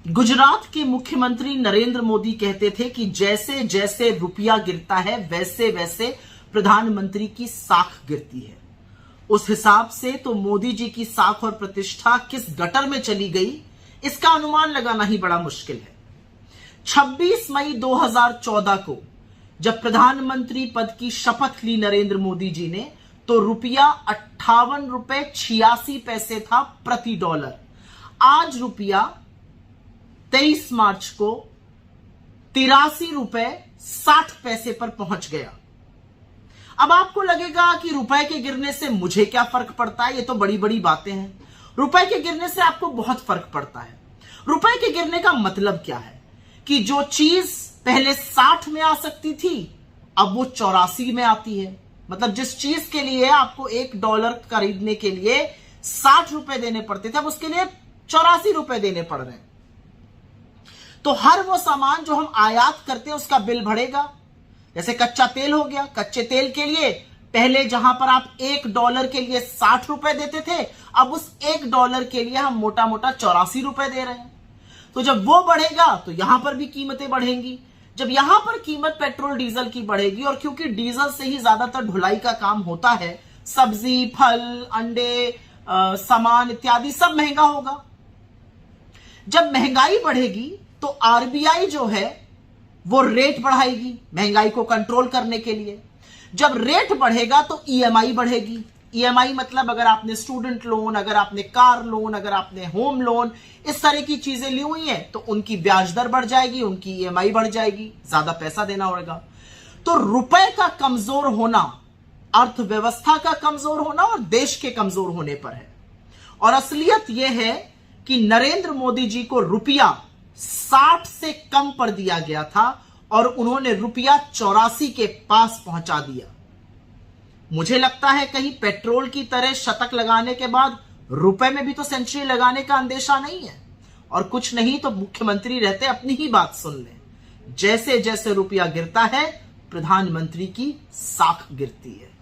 गुजरात के मुख्यमंत्री नरेंद्र मोदी कहते थे कि जैसे जैसे रुपया गिरता है वैसे वैसे प्रधानमंत्री की साख गिरती है। उस हिसाब से तो मोदी जी की साख और प्रतिष्ठा किस गटर में चली गई, इसका अनुमान लगाना ही बड़ा मुश्किल है। 26 मई 2014 को जब प्रधानमंत्री पद की शपथ ली नरेंद्र मोदी जी ने, तो रुपया 58 रुपए 86 पैसे था प्रति डॉलर। आज रुपया 23 मार्च को 83 रुपए 60 पैसे पर पहुंच गया। अब आपको लगेगा कि रुपए के गिरने से मुझे क्या फर्क पड़ता है, ये तो बड़ी बड़ी बातें हैं। रुपए के गिरने से आपको बहुत फर्क पड़ता है। रुपए के गिरने का मतलब क्या है कि जो चीज पहले 60 में आ सकती थी अब वो 84 में आती है। मतलब जिस चीज के लिए आपको $1 खरीदने के लिए 60 रुपए देने पड़ते थे, अब उसके लिए 84 रुपए देने पड़ रहे हैं। तो हर वो सामान जो हम आयात करते हैं उसका बिल बढ़ेगा। जैसे कच्चा तेल हो गया, कच्चे तेल के लिए पहले जहां पर आप $1 के लिए 60 रुपए देते थे, अब उस $1 के लिए हम मोटा मोटा 84 रुपए दे रहे हैं। तो जब वो बढ़ेगा तो यहां पर भी कीमतें बढ़ेंगी। जब यहां पर कीमत पेट्रोल डीजल की बढ़ेगी, और क्योंकि डीजल से ही ज्यादातर ढुलाई का काम होता है, सब्जी, फल, अंडे, सामान इत्यादि सब महंगा होगा। जब महंगाई बढ़ेगी तो आरबीआई जो है वो रेट बढ़ाएगी महंगाई को कंट्रोल करने के लिए। जब रेट बढ़ेगा तो ईएमआई बढ़ेगी। ईएमआई मतलब अगर आपने स्टूडेंट लोन, अगर आपने कार लोन, अगर आपने होम लोन, इस तरह की चीजें ली हुई हैं तो उनकी ब्याज दर बढ़ जाएगी, उनकी ईएमआई बढ़ जाएगी, ज्यादा पैसा देना होगा। तो रुपए का कमजोर होना अर्थव्यवस्था का कमजोर होना और देश के कमजोर होने पर है। और असलियत यह है कि नरेंद्र मोदी जी को रुपया 60 से कम पर दिया गया था और उन्होंने रुपया 84 के पास पहुंचा दिया। मुझे लगता है कहीं पेट्रोल की तरह शतक लगाने के बाद रुपए में भी तो सेंचुरी लगाने का अंदेशा नहीं है। और कुछ नहीं तो मुख्यमंत्री रहते अपनी ही बात सुन लें। जैसे जैसे रुपया गिरता है प्रधानमंत्री की साख गिरती है।